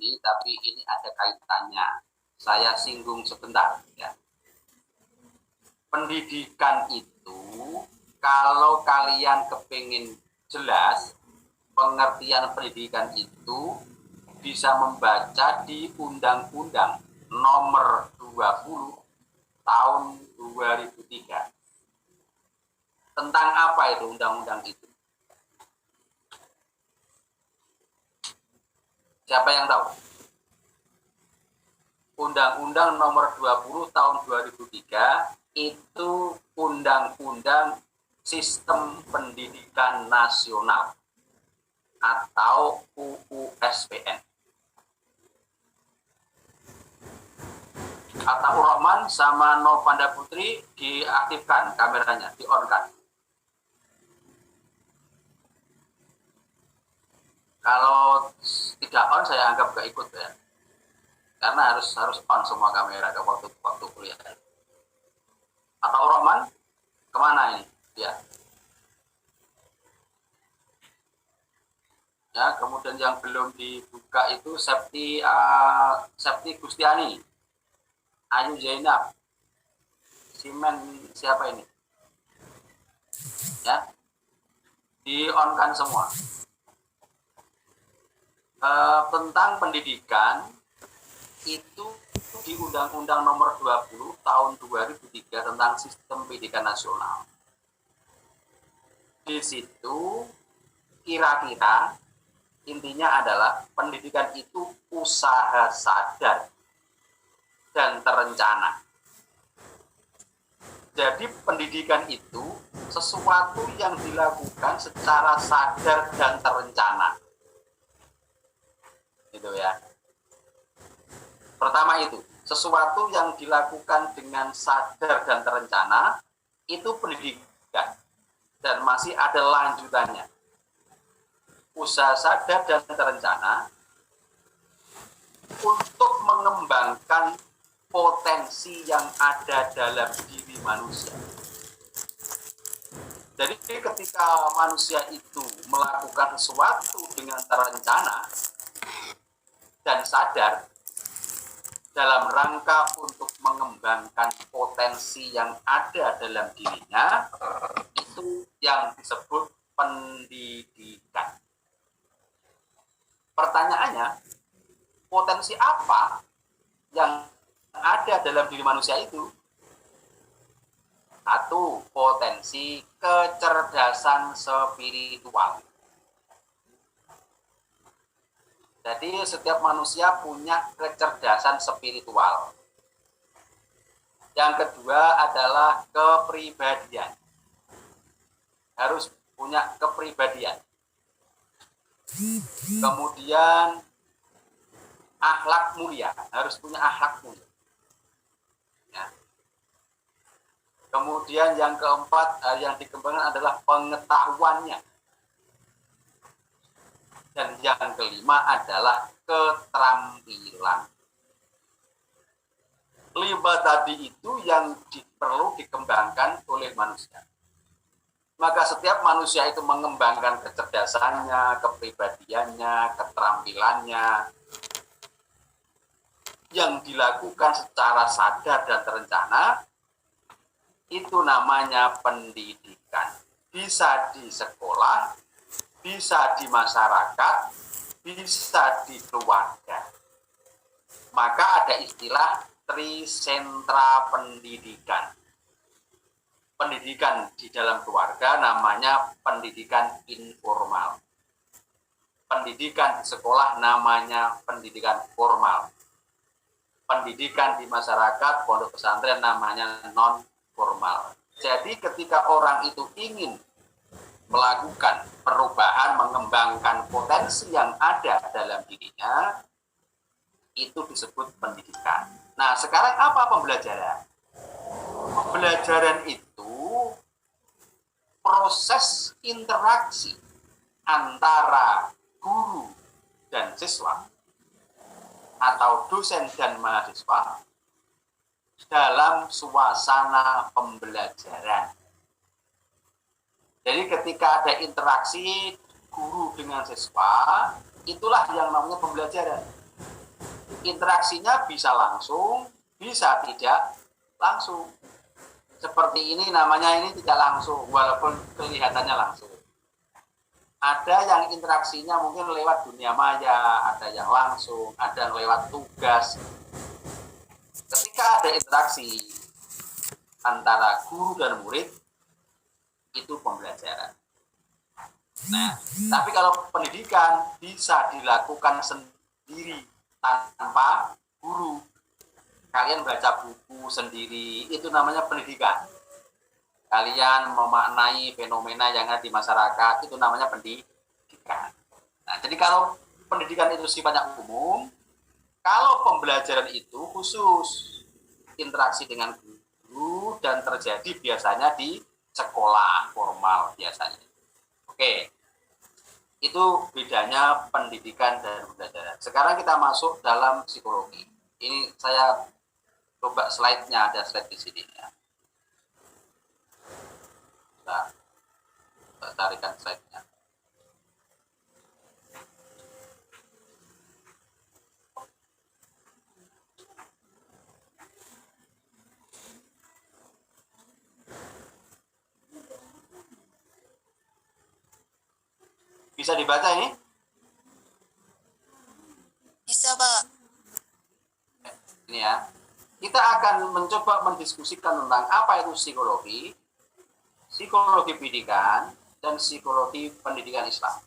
ini, tapi ini ada kaitannya. Saya singgung sebentar ya. Pendidikan itu, kalau kalian kepingin jelas pengertian pendidikan itu, bisa membaca di Undang-Undang Nomor 20 tahun 2003. Tentang apa itu undang-undang itu? Siapa yang tahu? Undang-Undang Nomor 20 tahun 2003 itu Undang-Undang Sistem Pendidikan Nasional atau UUSPN. Ataur Rahman sama Novanda Putri diaktifkan kameranya, di-on-kan. Kalau tidak on, saya anggap gak ikut ya. Karena harus on semua kamera ke waktu kuliah. Ataur Rahman, kemana ini dia? Ya, kemudian yang belum dibuka itu Septi Gustiani, Ayu Zainab, Simen siapa ini? Ya, di-on-kan semua. Tentang pendidikan itu di Undang-Undang Nomor 20 tahun 2003 tentang Sistem Pendidikan Nasional. Di situ kira-kira intinya adalah pendidikan itu usaha sadar dan terencana. Jadi pendidikan itu sesuatu yang dilakukan secara sadar dan terencana. Gitu ya. Pertama itu, sesuatu yang dilakukan dengan sadar dan terencana itu pendidikan. Dan masih ada lanjutannya. Usaha sadar dan terencana untuk mengembangkan potensi yang ada dalam diri manusia. Jadi ketika manusia itu melakukan sesuatu dengan terencana dan sadar dalam rangka untuk mengembangkan potensi yang ada dalam dirinya, itu yang disebut pendidikan. Pertanyaannya, potensi apa yang ada dalam diri manusia itu? Satu, potensi kecerdasan spiritual. Jadi setiap manusia punya kecerdasan spiritual. Yang kedua adalah kepribadian. Harus punya kepribadian. Kemudian akhlak mulia, harus punya akhlak mulia. Ya. Kemudian yang keempat yang dikembangkan adalah pengetahuannya. Dan yang kelima adalah keterampilan. 5 tadi itu yang perlu dikembangkan oleh manusia. Maka setiap manusia itu mengembangkan kecerdasannya, kepribadiannya, keterampilannya, yang dilakukan secara sadar dan terencana, itu namanya pendidikan. Bisa di sekolah, bisa di masyarakat, bisa di keluarga. Maka ada istilah trisentra pendidikan. Pendidikan di dalam keluarga namanya pendidikan informal. Pendidikan di sekolah namanya pendidikan formal. Pendidikan di masyarakat, pondok pesantren namanya non-formal. Jadi ketika orang itu ingin melakukan perubahan, mengembangkan potensi yang ada dalam dirinya, itu disebut pendidikan. Nah, sekarang apa pembelajaran? Pembelajaran itu proses interaksi antara guru dan siswa atau dosen dan mahasiswa dalam suasana pembelajaran. Jadi ketika ada interaksi guru dengan siswa, itulah yang namanya pembelajaran. Interaksinya bisa langsung, bisa tidak langsung. Seperti ini namanya ini tidak langsung, walaupun kelihatannya langsung. Ada yang interaksinya mungkin lewat dunia maya, ada yang langsung, ada yang lewat tugas. Ketika ada interaksi antara guru dan murid, itu pembelajaran. Nah, tapi kalau pendidikan bisa dilakukan sendiri tanpa guru. Kalian baca buku sendiri, itu namanya pendidikan. Kalian memaknai fenomena yang ada di masyarakat, itu namanya pendidikan. Nah, jadi kalau pendidikan itu sifatnya umum, kalau pembelajaran itu khusus, interaksi dengan guru dan terjadi biasanya di sekolah formal biasanya. Oke, itu bedanya pendidikan dan pembelajaran. Sekarang kita masuk dalam psikologi. Ini saya coba slide-nya, ada slide di sini ya. Kita carikan slide-nya. Bisa dibaca ini? Bisa, Pak. Ini ya. Kita akan mencoba mendiskusikan tentang apa itu psikologi, psikologi pendidikan, dan psikologi pendidikan Islam.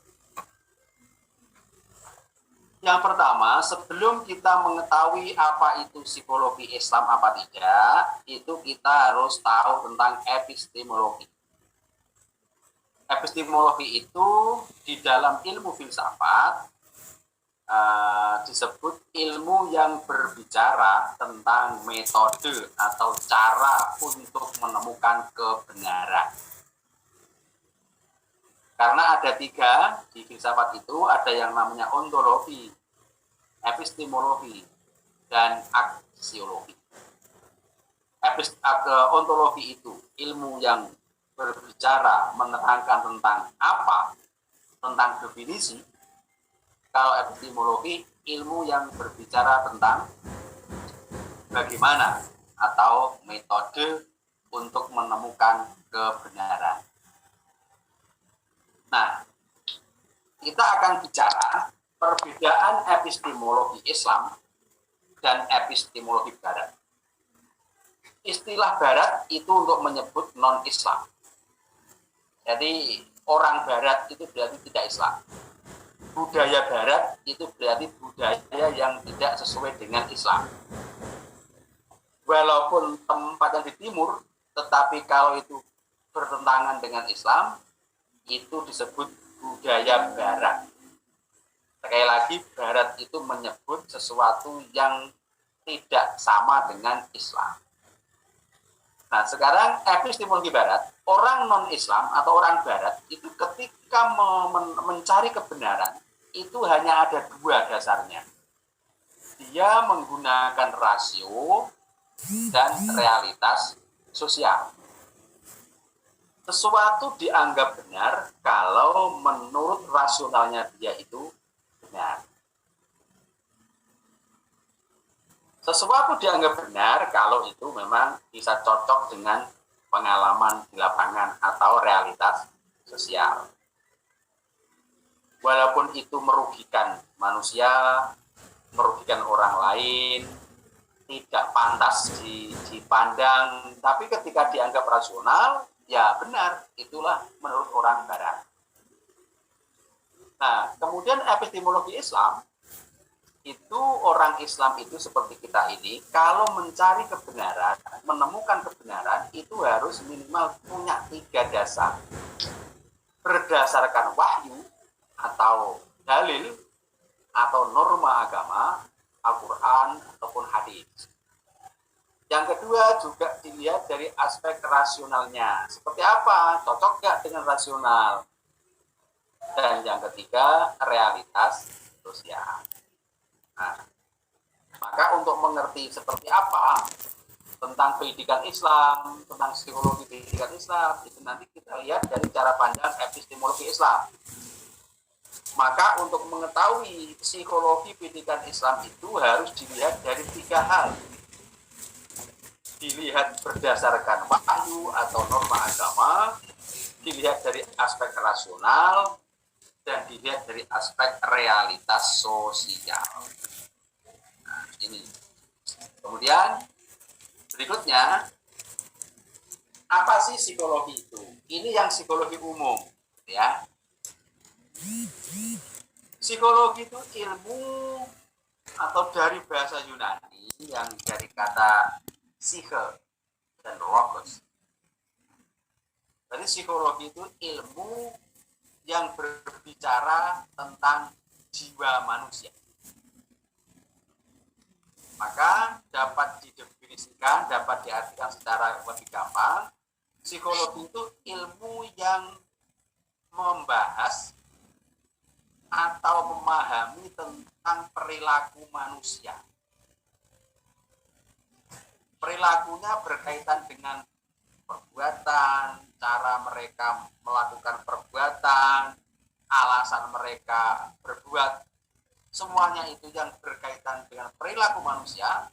Yang pertama, sebelum kita mengetahui apa itu psikologi Islam apa tidak, itu kita harus tahu tentang epistemologi. Epistemologi itu di dalam ilmu filsafat disebut ilmu yang berbicara tentang metode atau cara untuk menemukan kebenaran. Karena ada 3 di filsafat itu, ada yang namanya ontologi, epistemologi, dan aksiologi. Ontologi itu ilmu yang berbicara, menerangkan tentang apa, tentang definisi. Kalau epistemologi, ilmu yang berbicara tentang bagaimana atau metode untuk menemukan kebenaran. Nah, kita akan bicara perbedaan epistemologi Islam dan epistemologi Barat. Istilah Barat itu untuk menyebut non-Islam. Jadi, orang Barat itu berarti tidak Islam. Budaya Barat itu berarti budaya yang tidak sesuai dengan Islam. Walaupun tempat yang di timur, tetapi kalau itu bertentangan dengan Islam, itu disebut budaya Barat. Sekali lagi, Barat itu menyebut sesuatu yang tidak sama dengan Islam. Nah, sekarang epistemologi Barat, orang non-Islam atau orang Barat itu ketika mencari kebenaran, itu hanya ada 2 dasarnya. Dia menggunakan rasio dan realitas sosial. Sesuatu dianggap benar kalau menurut rasionalnya dia itu benar. Sesuatu dianggap benar kalau itu memang bisa cocok dengan pengalaman di lapangan atau realitas sosial. Walaupun itu merugikan manusia, merugikan orang lain, tidak pantas dipandang, tapi ketika dianggap rasional, ya benar, itulah menurut orang Barat. Nah, kemudian epistemologi Islam, itu orang Islam itu seperti kita ini, kalau mencari kebenaran, menemukan kebenaran, itu harus minimal punya 3 dasar. Berdasarkan wahyu, atau dalil, atau norma agama, Al-Quran, ataupun hadis. Yang kedua juga dilihat dari aspek rasionalnya. Seperti apa? Cocok nggak dengan rasional? Dan yang ketiga, realitas sosial. Nah, maka untuk mengerti seperti apa tentang pendidikan Islam, tentang psikologi pendidikan Islam, itu nanti kita lihat dari cara pandang epistemologi Islam. Maka untuk mengetahui psikologi pendidikan Islam itu harus dilihat dari 3 hal. Dilihat berdasarkan wahyu atau norma agama, dilihat dari aspek rasional, dan dilihat dari aspek realitas sosial. Nah, ini. Kemudian berikutnya, apa sih psikologi itu? Ini yang psikologi umum, ya. Psikologi itu ilmu atau dari bahasa Yunani yang dari kata psyche dan logos. Jadi psikologi itu ilmu yang berbicara tentang jiwa manusia. Maka dapat didefinisikan, dapat diartikan secara lebih gampang, psikologi itu ilmu yang membahas atau memahami tentang perilaku manusia. Perilakunya berkaitan dengan perbuatan, cara mereka melakukan perbuatan, alasan mereka berbuat, semuanya itu yang berkaitan dengan perilaku manusia,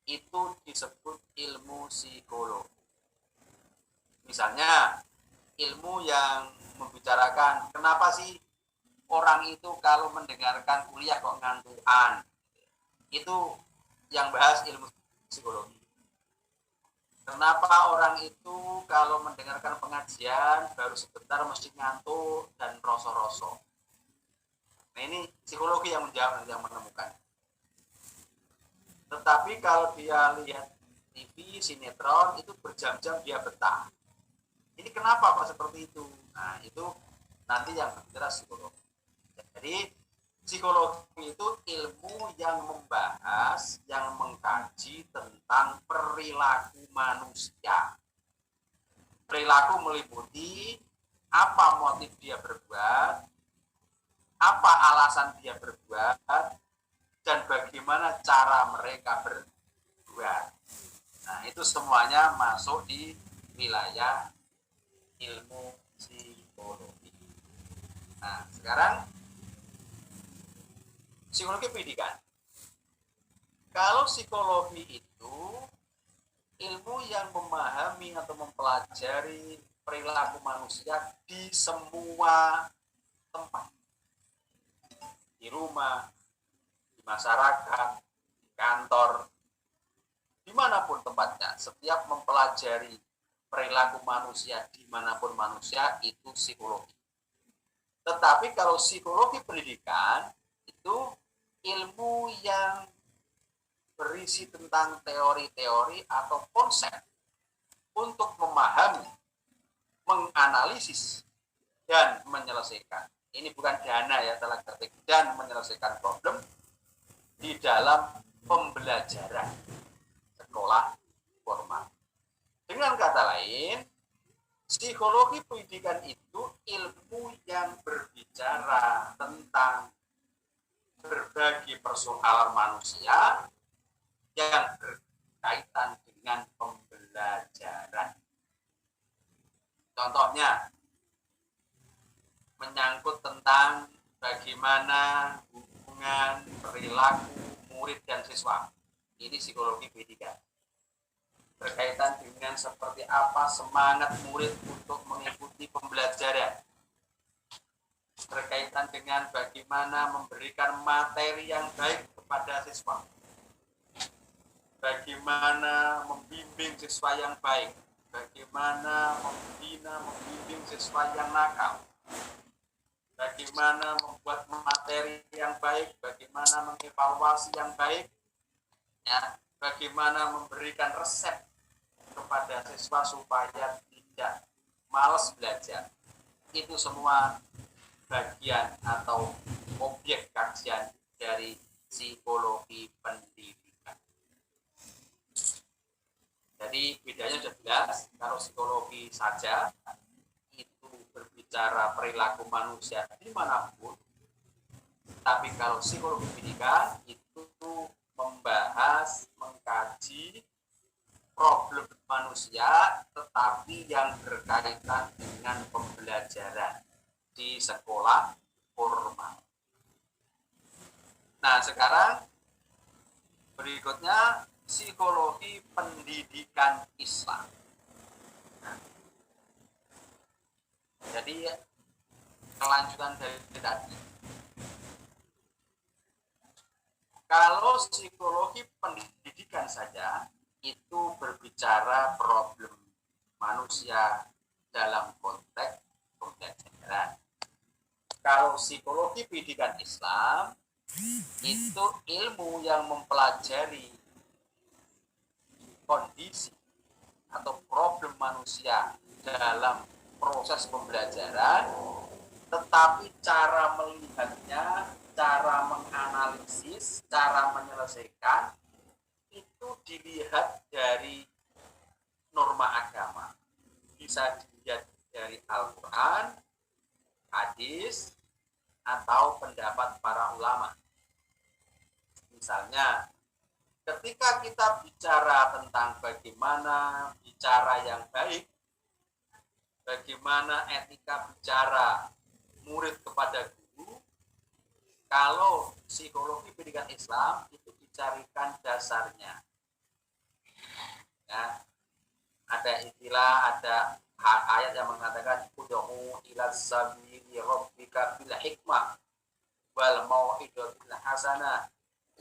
itu disebut ilmu psikologi. Misalnya, ilmu yang membicarakan kenapa sih orang itu kalau mendengarkan kuliah kok ngantukan. Itu yang bahas ilmu psikologi. Kenapa orang itu kalau mendengarkan pengajian baru sebentar mesti ngantuk dan rosok-rosok. Nah, ini psikologi yang menjawab, yang menemukan. Tetapi kalau dia lihat TV, sinetron, itu berjam-jam dia betah. Ini kenapa Pak seperti itu? Nah, itu nanti yang berbicara psikologi. Jadi psikologi itu ilmu yang membahas, yang mengkaji tentang perilaku manusia. Perilaku meliputi apa motif dia berbuat, apa alasan dia berbuat, dan bagaimana cara mereka berbuat. Nah, itu semuanya masuk di wilayah ilmu psikologi. Nah, sekarang psikologi pendidikan. Kalau psikologi itu ilmu yang memahami atau mempelajari perilaku manusia di semua tempat. Di rumah, di masyarakat, di kantor, dimanapun tempatnya. Setiap mempelajari perilaku manusia dimanapun manusia itu psikologi. Tetapi kalau psikologi pendidikan itu ilmu yang berisi tentang teori-teori atau konsep untuk memahami, menganalisis, dan menyelesaikan. Ini bukan dana ya, dalam ketik, dan menyelesaikan problem di dalam pembelajaran sekolah formal. Dengan kata lain, psikologi pendidikan itu ilmu yang berbicara tentang berbagai persoalan manusia yang berkaitan dengan pembelajaran. Contohnya, menyangkut tentang bagaimana hubungan perilaku murid dan siswa. Ini psikologi pendidikan. Berkaitan dengan seperti apa semangat murid untuk mengikuti pembelajaran. Berkaitan dengan bagaimana memberikan materi yang baik kepada siswa. Bagaimana membimbing siswa yang baik. Bagaimana membina, membimbing siswa yang nakal. Bagaimana membuat materi yang baik, bagaimana mengevaluasi yang baik, ya, bagaimana memberikan resep kepada siswa supaya tidak malas belajar. Itu semua bagian atau objek kajian dari psikologi pendidikan. Jadi bedanya sudah jelas. Kalau psikologi saja itu berbicara perilaku manusia dimanapun, tapi kalau psikologi pendidikan itu membahas, mengkaji problem manusia, tetapi yang berkaitan dengan pembelajaran di sekolah formal. Nah, sekarang berikutnya psikologi pendidikan Islam. Nah, jadi kelanjutan dari tadi. Kalau psikologi pendidikan saja itu berbicara problem manusia dalam konteks pembelajaran. Kalau psikologi pendidikan Islam itu ilmu yang mempelajari kondisi atau problem manusia dalam proses pembelajaran, tetapi cara melihatnya, cara menganalisis, cara menyelesaikan itu dilihat dari norma agama. Bisa dilihat dari Al-Quran, hadis, atau pendapat para ulama. Misalnya, ketika kita bicara tentang bagaimana bicara yang baik, bagaimana etika bicara murid kepada guru, kalau psikologi pendidikan Islam itu dicarikan dasarnya. Ya, ada istilah, ada ayat yang mengatakan ud'u ila sabili rabbika bil hikmah wal mau'izatil hasanah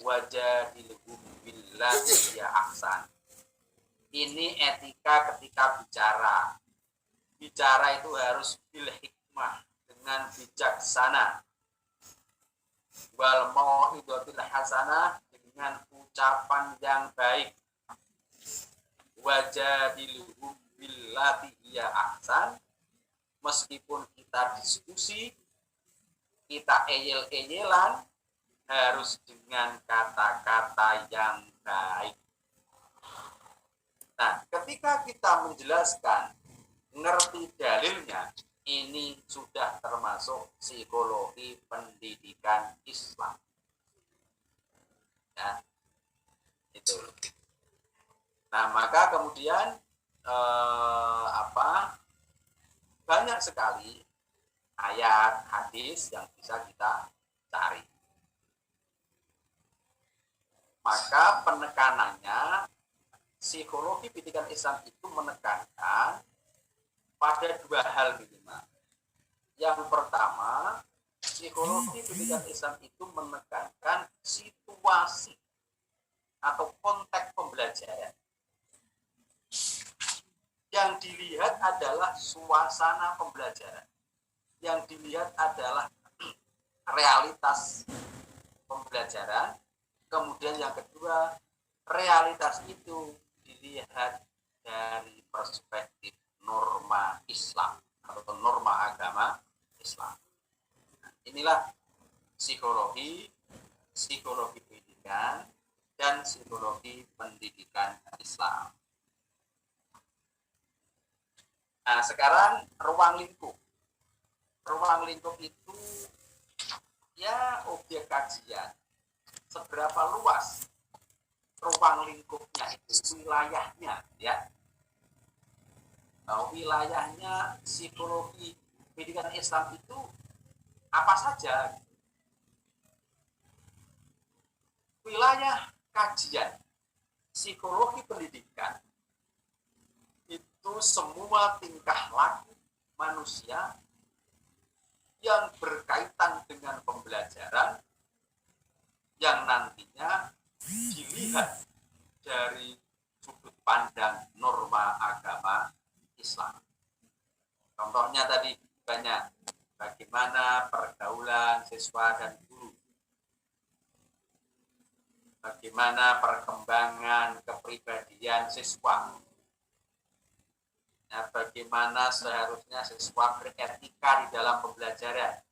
wajadilhum billati hiya ahsan. Ini etika ketika bicara. Bicara itu harus bil hikmah, dengan bijaksana. Wal mau'izatil hasanah, dengan ucapan yang baik. Wajadilhum billati hiya ahsan, meskipun kita diskusi, kita eyel-eyelan, harus dengan kata-kata yang baik. Nah, ketika kita menjelaskan, ngerti dalilnya, ini sudah termasuk psikologi pendidikan Islam. Ya, itu. Nah, maka kemudian banyak sekali ayat hadis yang bisa kita cari. Maka penekanannya, psikologi pendidikan Islam itu menekankan pada dua hal minimal. Yang pertama, psikologi pendidikan Islam itu menekankan situasi atau konteks pembelajaran. Yang dilihat adalah suasana pembelajaran. Yang dilihat adalah realitas pembelajaran. Kemudian yang kedua, realitas itu dilihat dari perspektif norma Islam atau norma agama Islam. Nah, inilah psikologi pendidikan dan psikologi pendidikan Islam. Nah, sekarang ruang lingkup. Ruang lingkup itu ya objek kajian. Seberapa luas ruang lingkupnya itu, wilayahnya, ya. Nah, wilayahnya psikologi pendidikan Islam itu apa saja? Wilayah kajian psikologi pendidikan itu semua tingkah laku manusia yang berkaitan dengan pembelajaran, yang nantinya dilihat dari sudut pandang norma agama Islam. Contohnya tadi banyak, bagaimana pergaulan siswa dan guru, bagaimana perkembangan kepribadian siswa, ya, bagaimana seharusnya siswa beretika di dalam pembelajaran.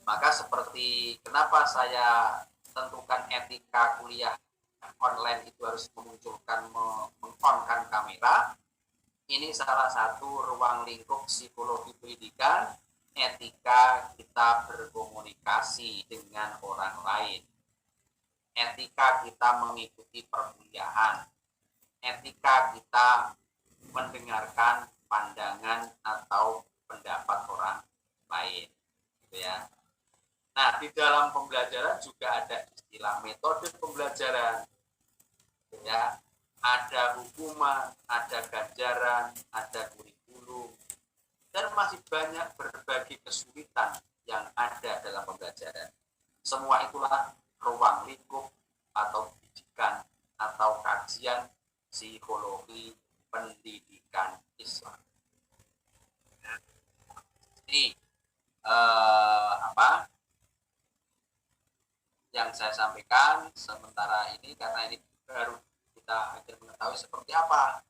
Maka seperti kenapa saya tentukan etika kuliah online itu harus memunculkan, meng-on-kan kamera. Ini salah satu ruang lingkup psikologi pendidikan, etika kita berkomunikasi dengan orang lain. Etika kita mengikuti perkuliahan. Etika kita mendengarkan pandangan atau pendapat orang lain, gitu ya. Nah, di dalam pembelajaran juga ada istilah metode pembelajaran, gitu ya. Ada hukuman, ada ganjaran, ada kurikulum, dan masih banyak berbagai kesulitan yang ada dalam pembelajaran. Semua itulah ruang lingkup atau pendidikan atau kajian psikologi pendidikan Islam. Ini apa yang saya sampaikan sementara ini, karena ini baru kita akan mengetahui seperti apa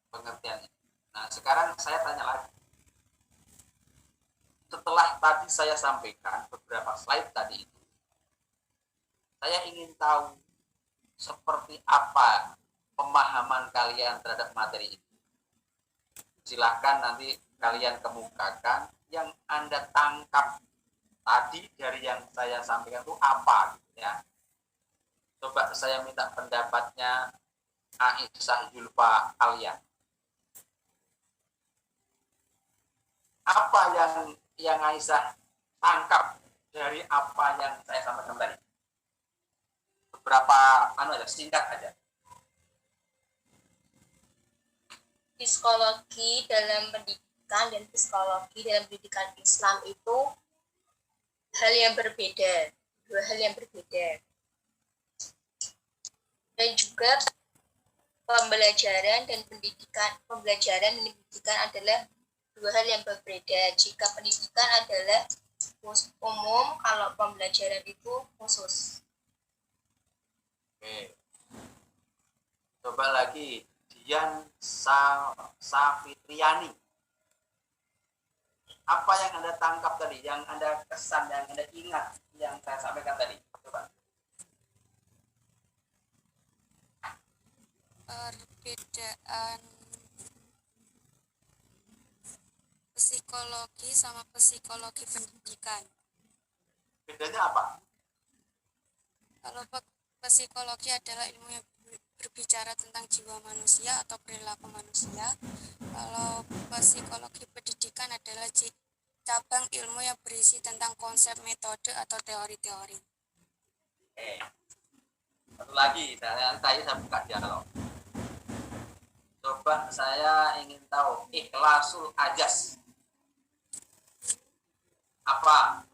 pengertiannya. Nah, sekarang saya tanya lagi. Setelah tadi saya sampaikan beberapa slide tadi itu, saya ingin tahu seperti apa pemahaman kalian terhadap materi ini. Silahkan nanti kalian kemukakan yang Anda tangkap tadi dari yang saya sampaikan itu apa, gitu ya. Coba saya minta pendapatnya Aisyah Julfa Alia. Apa yang Aisyah tangkap dari apa yang saya sampaikan tadi? Beberapa singkat aja. Psikologi dalam pendidikan dan psikologi dalam pendidikan Islam itu hal yang berbeda, dua hal yang berbeda. Dan juga pembelajaran dan pendidikan adalah dua hal yang berbeda. Jika pendidikan adalah umum, kalau pembelajaran itu khusus. Oke. Coba lagi Dian Safitriani. Apa yang Anda tangkap tadi, yang Anda kesan, yang Anda ingat, yang saya sampaikan tadi? Coba. Perbedaan psikologi sama psikologi pendidikan. Bedanya apa? Kalau psikologi adalah ilmu yang berbicara tentang jiwa manusia atau perilaku manusia. Kalau psikologi pendidikan adalah cabang ilmu yang berisi tentang konsep, metode, atau teori-teori. Satu lagi, saya buka dialog. Coba saya ingin tahu ikhlasul ajas. Apa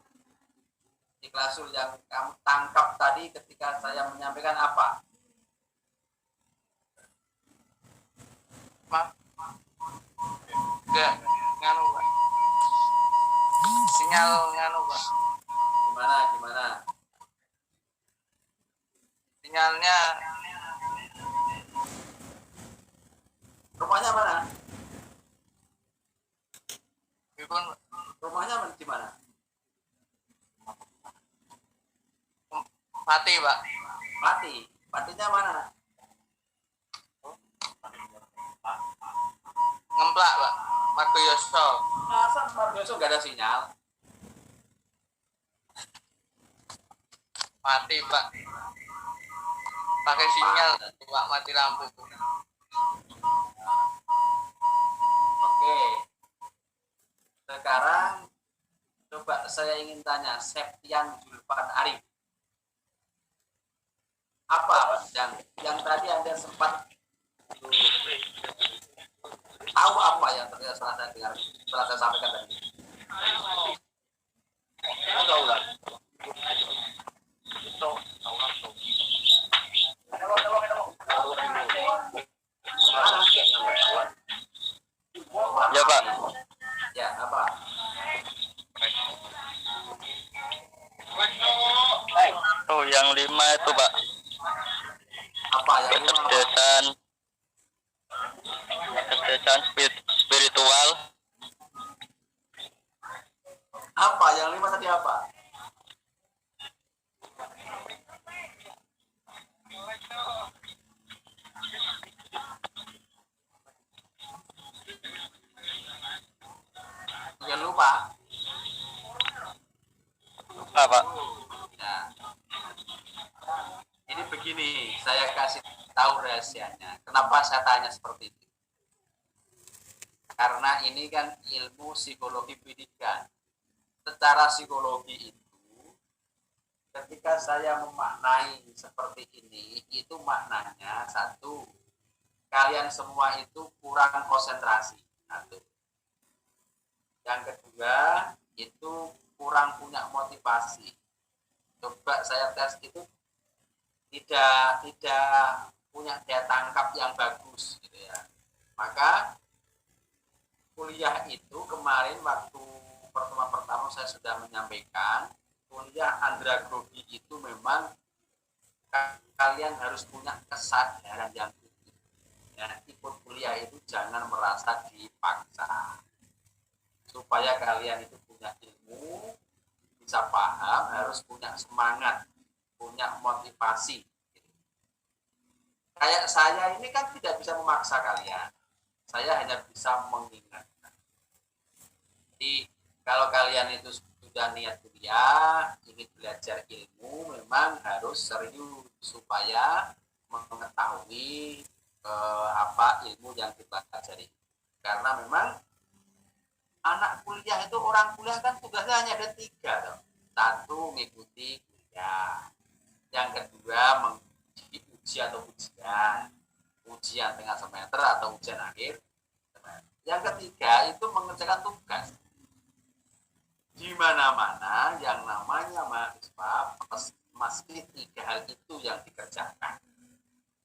ikhlasul yang kamu tangkap tadi ketika saya menyampaikan apa? Enggak, nganu Pak. Sinyal nganu Pak. Gimana? Sinyalnya Rumahnya mana? Bikun Rumahnya di mana? mati Pak. Matinya mana? Ngemplak Pak. Margo Yoso. Masa Margoso nggak ada sinyal? Mati Pak. Pakai sinyal Pak, mati lampu. Oke. Sekarang coba saya ingin tanya Septian Julfan Arif. Apa yang tadi Anda sempat tahu apa yang ternyata setelah saya sampaikan tadi? Ya Pak. Ya, apa? Oh, yang 5 itu Pak. Apa yang Kesejahteraan spiritual. Apa yang 5 tadi apa? Jangan lupa. Apa? Nah, ini begini, saya kasih tahu rahasianya. Kenapa saya tanya seperti itu? karena ini kan ilmu psikologi pendidikan. Secara psikologi itu, ketika saya memaknai seperti ini, itu maknanya satu, kalian semua itu kurang konsentrasi. Satu. Yang kedua, itu kurang punya motivasi. Coba saya tes itu tidak punya daya tangkap yang bagus gitu ya. Maka kuliah itu kemarin waktu pertemuan pertama saya sudah menyampaikan, kuliah andragogi itu memang kalian harus punya kesadaran yang tinggi. Ya, ikut kuliah itu jangan merasa dipaksa. Supaya kalian itu punya ilmu, bisa paham, harus punya semangat, punya motivasi. Kayak saya ini kan tidak bisa memaksa kalian. Saya hanya bisa mengingatkan. Jadi kalau kalian itu sudah niat kuliah, ingin belajar ilmu, memang harus serius supaya mengetahui apa ilmu yang kita pelajari. Karena memang anak kuliah itu, orang kuliah kan tugasnya hanya ada 3 toh. 1, mengikuti kuliah. Yang kedua, menguji atau ujian tengah semester atau ujian akhir. Yang ketiga itu mengerjakan tugas. Di mana-mana yang namanya mahasiswa pasti 3 hal itu yang dikerjakan.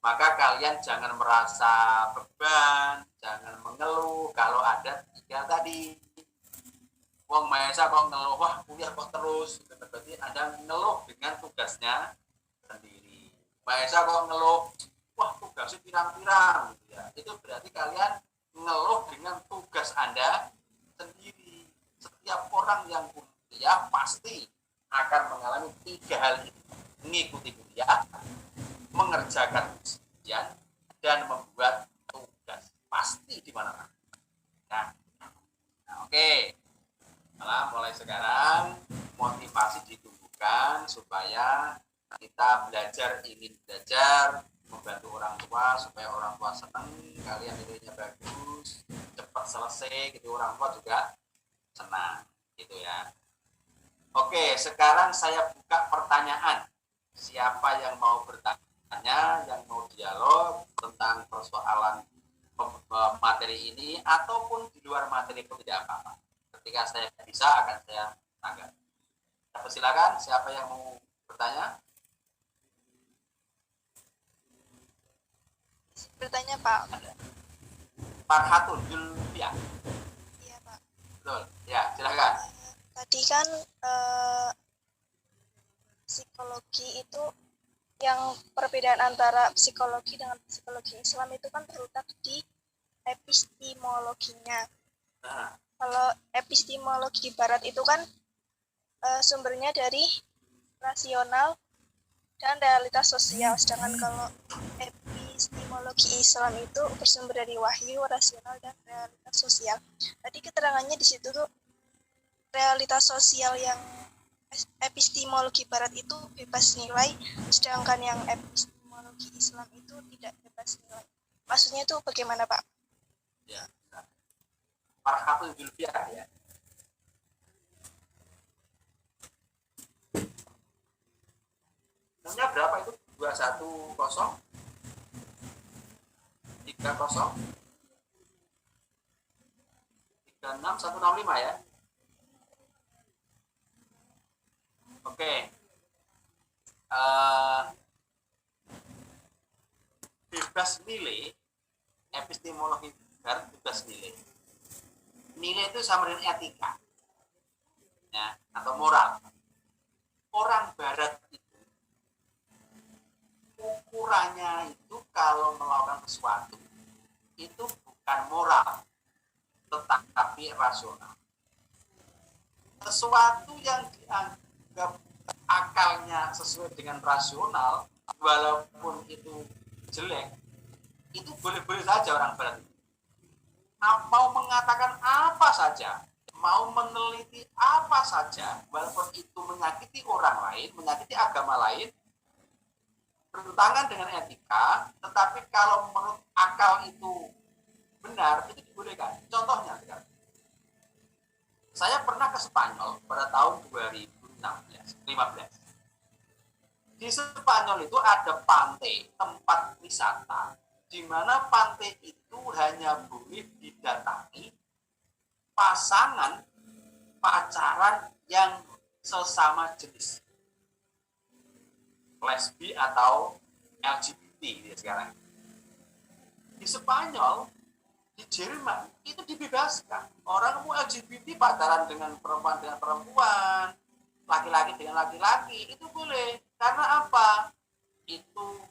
Maka kalian jangan merasa beban, jangan mengeluh kalau ada 3 tadi. Wong mahasiswa kok ngeluh, wah kuliah kok terus, berarti Anda ngeluh dengan tugasnya sendiri. Mahasiswa kok ngeluh, wah tugasnya pirang-pirang, gitu ya. Itu berarti kalian ngeluh dengan tugas Anda sendiri. Setiap orang yang kuliah pasti akan mengalami 3 hal ini: mengikuti kuliah, mengerjakan ujian, dan membuat tugas. Pasti di mana-mana. Nah, oke. Malah mulai sekarang motivasi ditumbuhkan supaya kita ingin belajar, membantu orang tua supaya orang tua senang, kalian nilainya bagus, cepat selesai gitu, orang tua juga senang gitu ya. Oke, sekarang saya buka pertanyaan. Siapa yang mau bertanya, yang mau dialog tentang persoalan materi ini ataupun di luar materi pun tidak apa-apa. Ketika saya bisa akan saya tanggapi. Silakan, siapa yang mau bertanya? Bertanya Pak. Farhatun Julfia. Iya Pak. Betul. Ya, silakan. Tadi kan psikologi itu, yang perbedaan antara psikologi dengan psikologi Islam itu kan terletak di epistemologinya. Nah, Kalau epistemologi Barat itu kan sumbernya dari rasional dan realitas sosial, sedangkan kalau epistemologi Islam itu bersumber dari wahyu, rasional, dan realitas sosial. Tadi keterangannya di situ tuh realitas sosial yang epistemologi Barat itu bebas nilai, sedangkan yang epistemologi Islam itu tidak bebas nilai. Maksudnya itu bagaimana Pak? ya. Farhatun Julfia ya. Nomornya berapa itu? 210 30 36165 ya. Oke. Bebas nilai, epistemologi Barat bebas nilai. Nilai itu sama dengan etika, ya, atau moral. Orang Barat itu ukurannya itu kalau melakukan sesuatu itu bukan moral, tetapi rasional. Sesuatu yang dianggap akalnya sesuai dengan rasional, walaupun itu jelek, itu boleh-boleh saja orang Barat. Mau mengatakan apa saja, mau meneliti apa saja, walaupun itu menyakiti orang lain, menyakiti agama lain, bertentangan dengan etika, tetapi kalau menurut akal itu benar itu dibolehkan. Contohnya, saya pernah ke Spanyol pada tahun 2015. Di Spanyol itu ada pantai, tempat wisata, di mana pantai itu hanya boleh didatangi pasangan pacaran yang sesama jenis, lesbi atau LGBT ya sekarang. Di Spanyol, di Jerman itu dibebaskan. Orang mau LGBT pacaran dengan perempuan, laki-laki dengan laki-laki itu boleh. Karena apa? Itu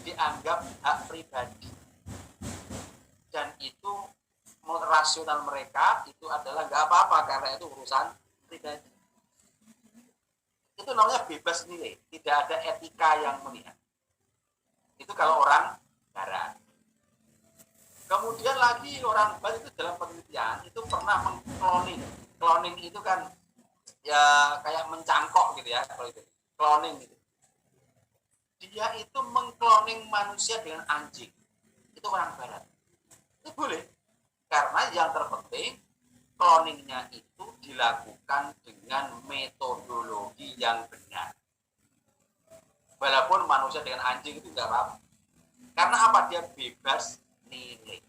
dianggap hak pribadi. Dan itu menurut rasional mereka itu adalah nggak apa-apa karena itu urusan pribadi. Itu namanya bebas nilai, tidak ada etika yang melihat. Itu kalau orang barat. Kemudian lagi orang barat itu dalam penelitian itu pernah mengkloning. Cloning itu kan ya kayak mencangkok gitu ya, kalau itu cloning gitu. Dia itu mengkloning manusia dengan anjing. Itu orang barat. Itu boleh. Karena yang terpenting cloningnya itu dilakukan dengan metodologi yang benar. Walaupun manusia dengan anjing itu tidak apa-apa. Karena apa? Dia bebas nilai.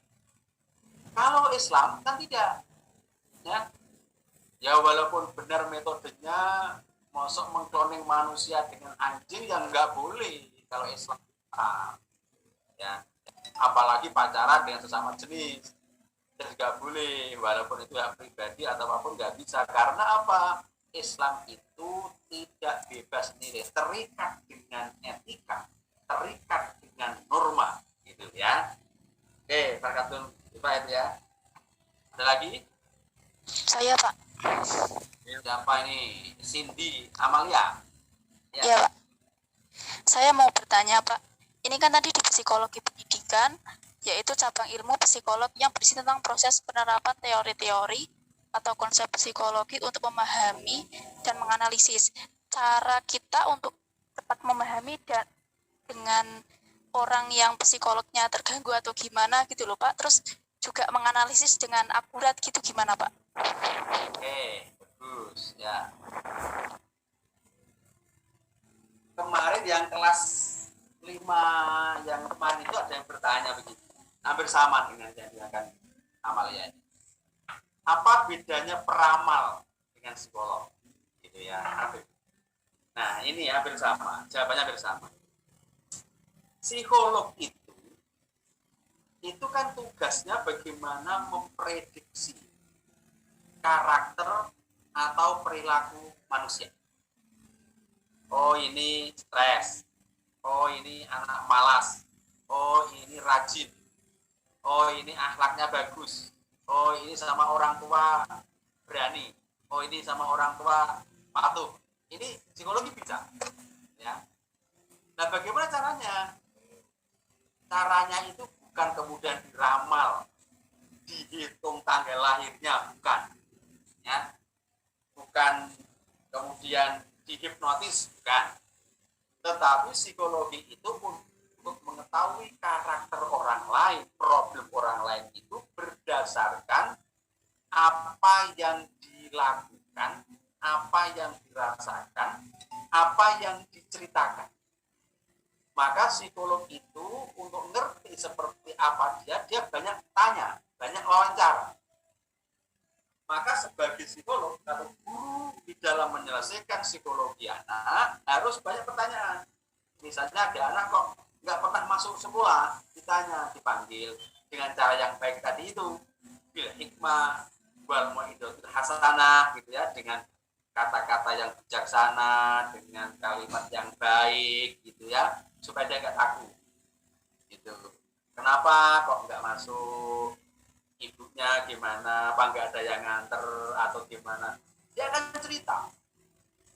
Kalau Islam kan tidak. Ya walaupun benar metodenya, masuk mengkloning manusia dengan anjing yang nggak boleh kalau Islam. Ya. Apalagi pacaran dengan sesama jenis. Nggak boleh, walaupun itu hak pribadi atau apapun nggak bisa. Karena apa? Islam itu tidak bebas nilai, terikat dengan etika, terikat dengan norma, gitu ya. Oke, Barkatun, Pak itu ya. Ada lagi? Saya, Pak. Siapa ini? Cindy Amalia. Ya. Iya, Pak. Saya mau bertanya, Pak. Ini kan tadi di psikologi pendidikan, yaitu cabang ilmu psikolog yang berisi tentang proses penerapan teori-teori atau konsep psikologi untuk memahami dan menganalisis. Cara kita untuk tepat memahami dan dengan orang yang psikolognya terganggu atau gimana gitu loh, Pak. Terus juga menganalisis dengan akurat gitu gimana, Pak? Oke, bagus ya. Kemarin yang kelas 5 yang kemarin itu ada yang bertanya begini. Hampir sama dengan yang dilakukan Amalia ini. Apa bedanya peramal dengan psikolog? Gitu ya, hampir. Nah, ini hampir sama. Jawabannya hampir sama. Psikolog itu kan tugasnya bagaimana memprediksi karakter atau perilaku manusia. Oh, ini stres. Oh, ini anak malas. Oh, ini rajin. Oh, ini akhlaknya bagus. Oh, ini sama orang tua berani. Oh, ini sama orang tua patuh. Ini psikologi bisa. Ya. Nah, bagaimana caranya? Caranya itu bukan kemudian diramal, dihitung tanggal lahirnya, bukan. Ya. Bukan kemudian dihipnotis, bukan. Tetapi psikologi itu untuk mengetahui karakter orang lain, problem orang lain itu berdasarkan apa yang dilakukan, apa yang dirasakan, apa yang diceritakan. Maka psikolog itu untuk ngerti seperti apa dia banyak tanya, banyak wawancara. Maka sebagai psikolog atau guru di dalam menyelesaikan psikologi anak harus banyak pertanyaan. Misalnya ada anak kok nggak pernah masuk sekolah, ditanya, dipanggil dengan cara yang baik tadi itu, bil hikmah, wal mau'izatul hasanah, gitu ya, dengan kata-kata yang bijaksana, dengan kalimat yang baik, gitu ya, supaya dia nggak takut, gitu. Kenapa kok nggak masuk? Ibunya gimana? Apa nggak ada yang nganter atau gimana? Dia akan cerita.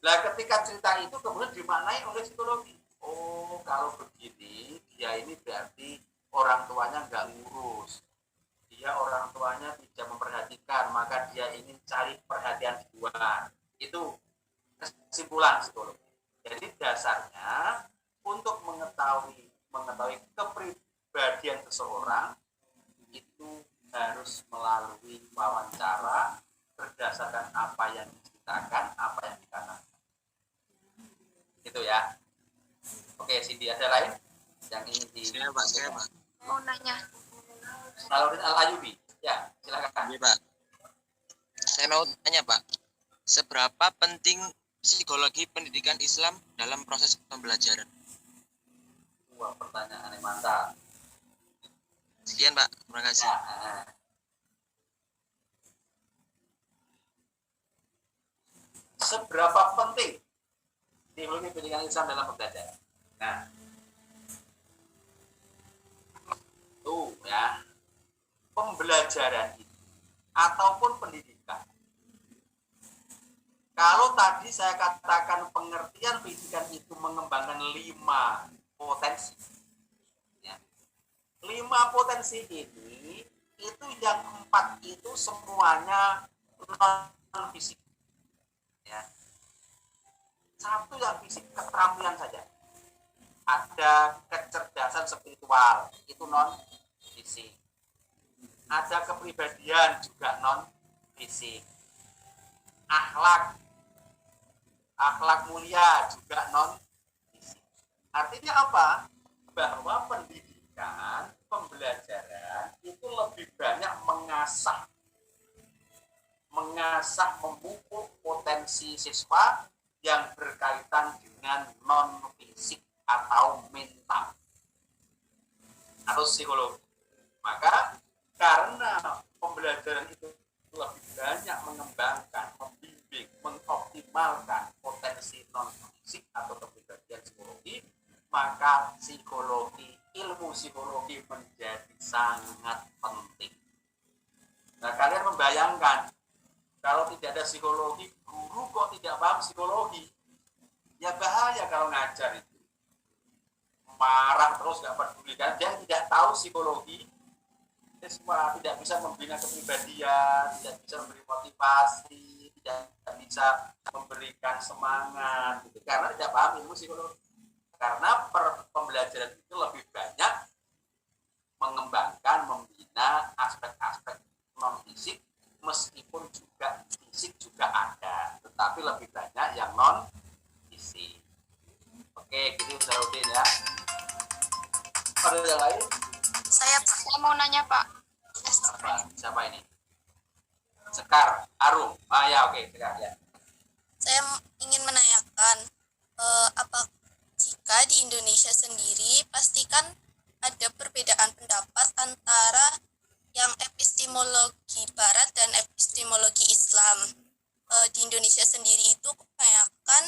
Nah, ketika cerita itu kemudian dimaknai oleh psikologi. Oh, kalau begini, dia ini berarti orang tuanya nggak ngurus. Dia orang tuanya tidak memperhatikan, maka dia ingin cari perhatian di luar. Itu kesimpulan psikologi. Jadi dasarnya untuk mengetahui kepribadian seseorang itu harus melalui wawancara berdasarkan apa yang diceritakan, apa yang dikatakan. Gitu ya. Oke, Cindy, ada lain yang ingin Saya Pak. Mau nanya. Salahuddin Al-Ayyubi. Ya, silakan. Iya Pak. Saya mau tanya Pak, seberapa penting psikologi pendidikan Islam dalam proses pembelajaran? Wah, pertanyaan yang mantap. Sekian Pak, terima kasih. Ya, seberapa penting psikologi pendidikan Islam dalam pembelajaran? Nah, tuh ya, pembelajaran itu ataupun pendidikan. Kalau tadi saya katakan pengertian pendidikan itu mengembangkan 5 potensi. Ya. 5 potensi ini, itu yang 4 itu semuanya non fisik. Ya. 1 yang fisik, keterampilan saja. Ada kecerdasan spiritual, itu non fisik. Ada kepribadian, juga non fisik. Akhlak mulia, juga non fisik. Artinya apa? Bahwa pendidikan, pembelajaran itu lebih banyak memupuk potensi siswa yang berkaitan dengan non fisik atau mental atau psikologi. Maka karena pembelajaran itu lebih banyak mengembangkan, membimbing, mengoptimalkan potensi non fisik atau kepribadian psikologi, maka ilmu psikologi menjadi sangat penting. Nah, kalian membayangkan kalau tidak ada psikologi, guru kok tidak paham psikologi, ya bahaya kalau ngajar itu. Marah terus, nggak peduli, kan dia tidak tahu psikologi, siswa tidak bisa membina kepribadian, tidak bisa memberi motivasi, tidak bisa memberikan semangat, gitu, karena tidak paham ilmu psikologi. Karena pembelajaran itu lebih banyak mengembangkan, membina aspek-aspek non fisik, meskipun juga fisik juga ada, tetapi lebih banyak yang non fisik. Oke, gitu Salahuddin ya. Ada yang lain? Saya mau nanya Pak. Siapa ini? Sekar, Arum. Ya oke, Sekar ya. Saya ingin menanyakan, apa jika di Indonesia sendiri pastikan ada perbedaan pendapat antara yang epistemologi Barat dan epistemologi Islam. Di Indonesia sendiri itu kebanyakan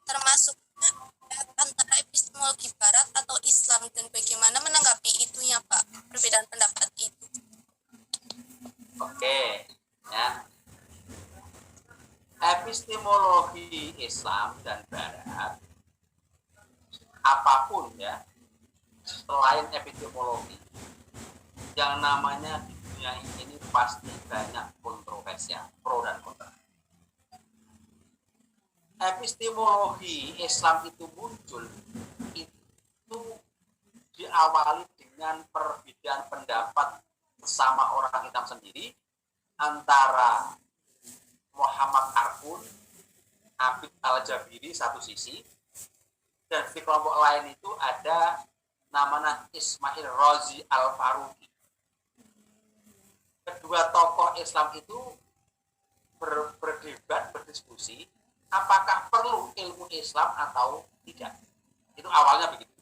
termasuk antara epistemologi Barat atau Islam, dan bagaimana menanggapi itunya Pak, perbedaan pendapat itu? Oke, ya. Epistemologi Islam dan Barat, apapun ya, selain epistemologi, yang namanya di dunia ini pasti banyak kontroversial, pro dan kontra. Epistemologi Islam itu muncul itu diawali dengan perbedaan pendapat bersama orang hitam sendiri antara Muhammad Arkun, Abid Al-Jabiri satu sisi, dan di kelompok lain itu ada namanya Ismail Razi Al-Faruqi. Kedua tokoh Islam itu berdebat, berdiskusi apakah perlu ilmu Islam atau tidak. Itu awalnya begitu.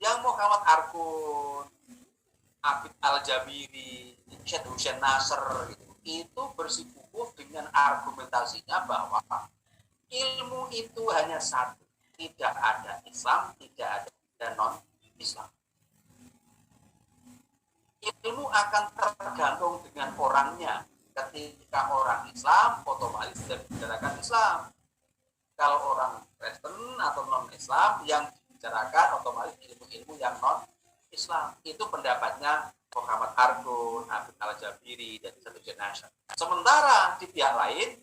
Yang Muhammad Arkun, Abid Al-Jabiri, Syed Hussein Nasr itu bersikukuh dengan argumentasinya bahwa ilmu itu hanya satu, tidak ada Islam, tidak ada non-Islam. Ilmu akan tergantung dengan orangnya. Ketika orang Islam, otomatis dibicarakan Islam. Kalau orang Kristen atau non-Islam, yang dibicarakan otomatis ilmu-ilmu yang non-Islam. Itu pendapatnya Muhammad Arkun, Abid Al-Jabiri, dan satu jenazah. Sementara di pihak lain,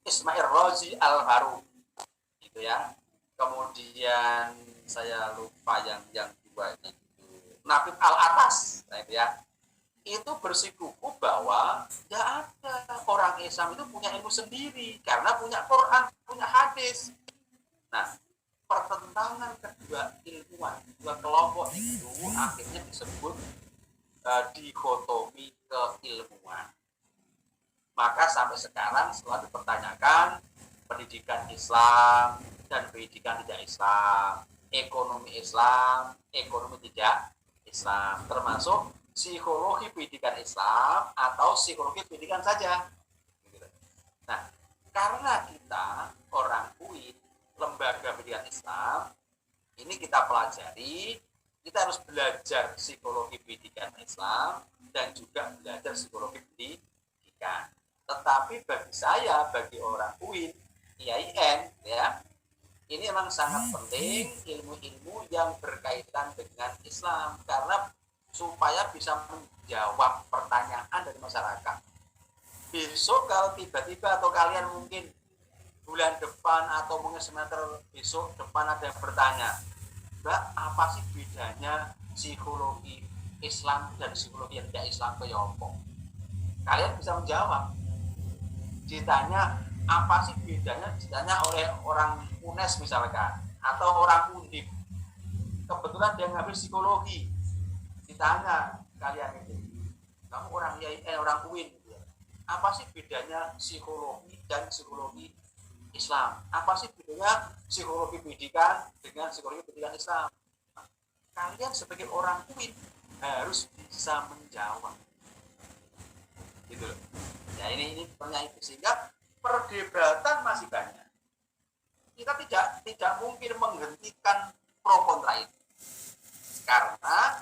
Ismail Razi Al-Faruqi, gitu ya. Kemudian saya lupa yang dua itu, Nabil Al-Atas, nah itu ya. itu bersikuku bahwa tidak ada orang Islam itu punya ilmu sendiri karena punya Quran, punya hadis. Nah, pertentangan kedua ilmuwan, dua kelompok itu akhirnya disebut dikotomi keilmuan. Maka sampai sekarang setelah dipertanyakan pendidikan Islam dan pendidikan tidak Islam, ekonomi Islam, ekonomi tidak Islam, termasuk psikologi pendidikan Islam atau psikologi pendidikan saja. Nah, karena kita orang UIN, lembaga pendidikan Islam, ini kita pelajari, kita harus belajar psikologi pendidikan Islam dan juga belajar psikologi pendidikan. Tetapi bagi saya, bagi orang UIN, IAIN, ya, ini memang sangat penting ilmu-ilmu yang berkaitan dengan Islam karena supaya bisa menjawab pertanyaan dari masyarakat. Besok kalau tiba-tiba atau kalian mungkin bulan depan atau mungkin semester besok depan ada yang bertanya, Mbak, apa sih bedanya psikologi Islam dan psikologi yang tidak Islam ke Yopo? Kalian bisa menjawab. Ditanya apa sih bedanya, ditanya oleh orang UNES misalkan atau orang Undip, kebetulan dia ngambil psikologi, ditanya kalian itu, kamu orang orang UIN, apa sih bedanya psikologi dan psikologi Islam? Apa sih bedanya psikologi pendidikan dengan psikologi pendidikan Islam? Kalian sebagai orang UIN harus bisa menjawab, gitu loh. Ya ini pertanyaan itu, sehingga perdebatan masih banyak. Kita tidak mungkin menghentikan pro kontra itu, karena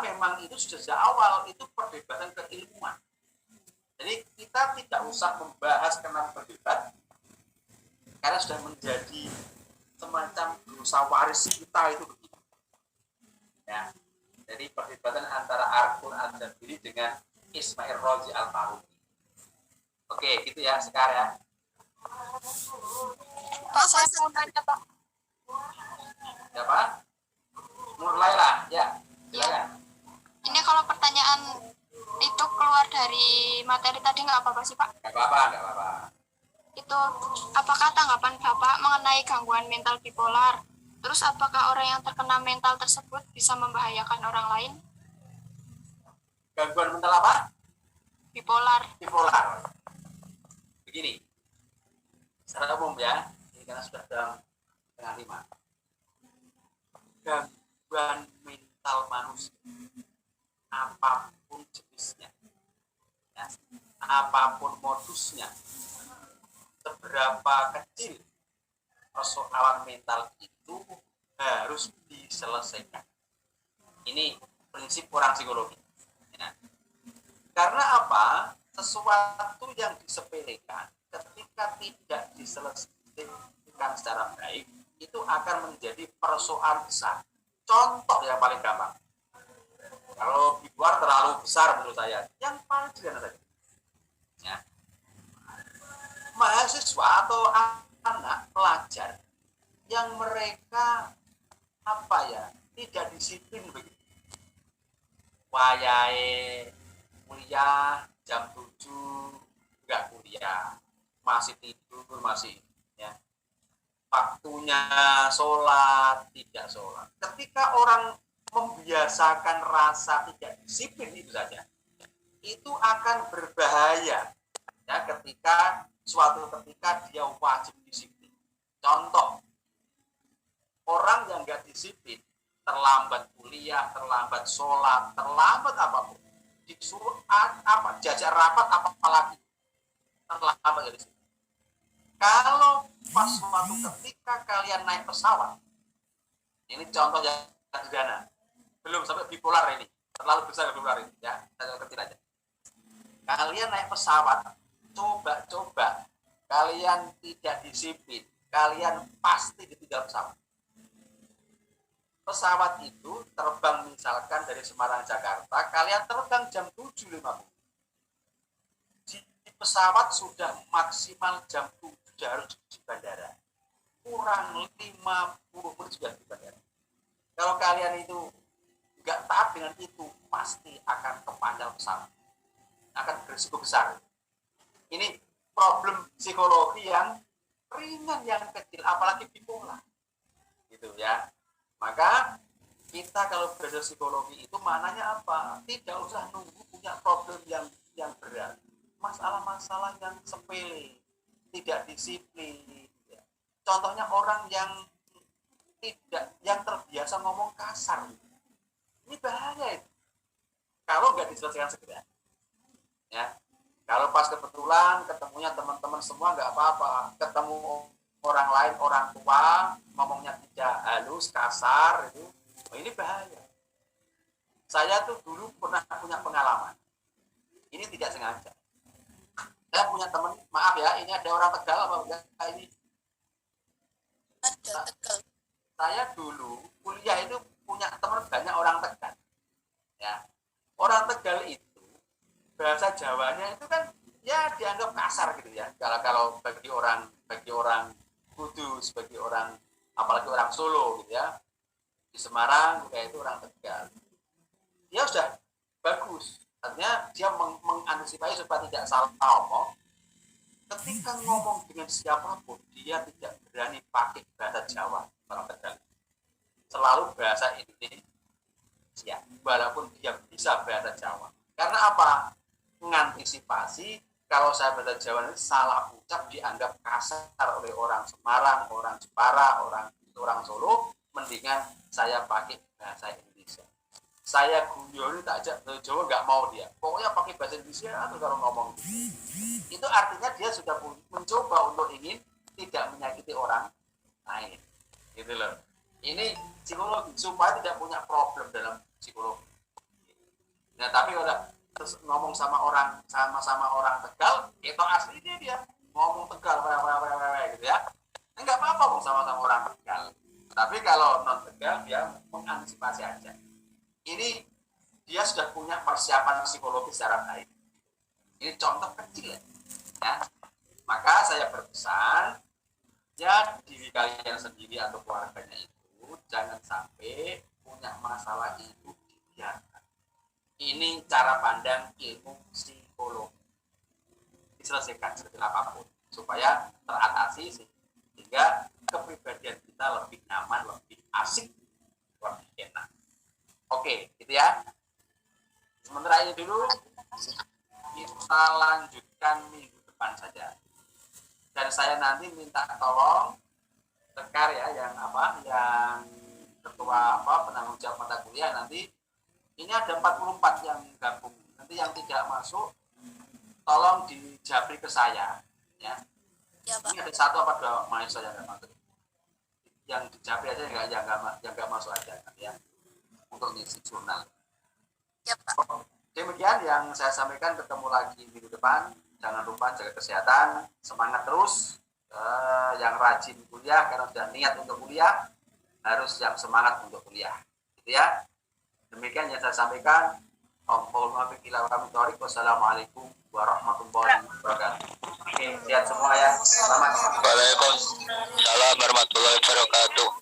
memang itu sudah sejak awal itu perdebatan keilmuan. Jadi kita tidak usah membahas kenapa berdebat, karena sudah menjadi semacam dosa waris kita itu begitu. Ya, jadi perdebatan antara Al-Quran dan diri dengan Ismail Razi Al-Faruqi. Oke, gitu ya sekarang ya. Pak, saya mau tanya, Pak. Siapa? Mulailah, ya. Silakan. Ini kalau pertanyaan itu keluar dari materi tadi nggak apa-apa sih, Pak? Nggak apa-apa. Itu apakah tanggapan Bapak mengenai gangguan mental bipolar? Terus apakah orang yang terkena mental tersebut bisa membahayakan orang lain? Gangguan mental apa? Bipolar. Begini, secara umum ya, ini karena sudah dalam tengah 5. Gangguan mental manusia, apapun jenisnya, ya, apapun modusnya, seberapa kecil persoalan mental itu harus diselesaikan. Ini prinsip orang psikologi. Ya. Karena apa? Sesuatu yang disepelekan ketika tidak diselesaikan secara baik itu akan menjadi persoalan besar. Contoh yang paling gampang, kalau bipolar terlalu besar menurut saya, yang paling sederhana saja, ya, mahasiswa atau anak pelajar yang mereka tidak disiplin begitu, wayahe kuliah jam 7 enggak kuliah, masih tidur, masih ya, waktunya sholat tidak sholat. Ketika orang membiasakan rasa tidak disiplin itu saja, itu akan berbahaya ya ketika suatu ketika dia wajib disiplin. Contoh, orang yang nggak disiplin, terlambat kuliah, terlambat sholat, terlambat apapun, disuruh jajak rapat apalagi terlambat dari situ. Kalau pas suatu ketika kalian naik pesawat, ini contoh yang sederhana, belum sampai bipolar ini, terlalu besar bipolar ini ya, saya kecil aja. Kalian naik pesawat, coba kalian tidak disiplin, kalian pasti ditinggal pesawat. Pesawat itu terbang misalkan dari Semarang Jakarta, kalian terbang jam 7.50. Di pesawat sudah maksimal jam 7 harus di bandara. Kurang 50 menit sudah di bandara. Kalau kalian itu nggak taat dengan itu, pasti akan kepanjang besar, akan berisiko besar. Ini problem psikologi yang ringan, yang kecil, apalagi bipolar, gitu ya. Maka kita kalau belajar psikologi itu maknanya apa? Tidak usah nunggu punya problem yang berat, masalah-masalah yang sepele, tidak disiplin. Ya. Contohnya orang yang terbiasa ngomong kasar, ini bahaya itu. Kalau nggak diselesaikan segera, ya. Kalau pas kebetulan ketemunya teman-teman semua nggak apa-apa, ketemu orang lain, orang tua ngomongnya tidak halus, kasar itu, oh ini bahaya. Saya tuh dulu pernah punya pengalaman. Ini tidak sengaja. Saya punya teman, maaf ya, ini ada orang Tegal apa enggak? Ini Ada Tegal. saya dulu kuliah itu punya teman banyak orang Tegal. Ya. Orang Tegal itu bahasa Jawanya itu kan ya dianggap kasar gitu ya. Kalau bagi orang Kudus, bagi orang apalagi orang Solo gitu ya. Di Semarang juga itu orang Tegal. Dia sudah bagus. Artinya dia mengantisipasi supaya tidak salah ngomong. Ketika ngomong dengan siapapun, dia tidak berani pakai bahasa Jawa, orang Tegal. Selalu bahasa Indonesia, walaupun dia bisa bahasa Jawa. Karena apa? Mengantisipasi kalau saya bahasa Jawa ini salah ucap dianggap kasar oleh orang Semarang, orang Jepara, orang Solo, mendingan saya pakai bahasa Indonesia. Saya guyon tak ajak bahasa Jawa, nggak mau dia. Pokoknya pakai bahasa Indonesia atau kalau ngomong itu artinya dia sudah mencoba untuk ingin tidak menyakiti orang lain, gitu loh. Ini psikologi supaya tidak punya problem dalam psikologi. Nah tapi kalau ngomong sama orang Tegal, itu aslinya dia ngomong Tegal, gitu ya. Enggak apa-apa ngomong sama orang Tegal. Tapi kalau non Tegal dia mengantisipasi aja. Ini dia sudah punya persiapan psikologi secara baik. Ini contoh kecil ya. Maka saya berpesan, ya diri kalian sendiri atau keluarganya itu jangan sampai punya masalah itu dibiarkan. Ini cara pandang ilmu psikologi. Diselesaikan sekecil apapun supaya teratasi sehingga kepribadian kita lebih nyaman, lebih asik, lebih enak. Oke, gitu ya. Sementara ini dulu kita lanjutkan minggu depan saja. Dan saya nanti minta tolong Sekar ya, yang ketua penanggung jawab mata kuliah nanti. Ini ada 44 yang gabung. Nanti yang tidak masuk tolong dijabri ke saya ya. Ya, Pak. Ini ada 1 apa 2 mahasiswa yang nggak masuk. Yang dijabri aja yang nggak masuk aja ya. Untuk ngisi jurnal. Ya, Pak. Demikian yang saya sampaikan, ketemu lagi minggu depan. Jangan lupa jaga kesehatan, semangat terus. Yang rajin kuliah karena sudah niat untuk kuliah, harus yang semangat untuk kuliah. Gitu ya. Demikian yang saya sampaikan. Wassalamualaikum warahmatullahi wabarakatuh. Oke, sehat semua ya. Selamat. Waalaikumsalam warahmatullahi wabarakatuh.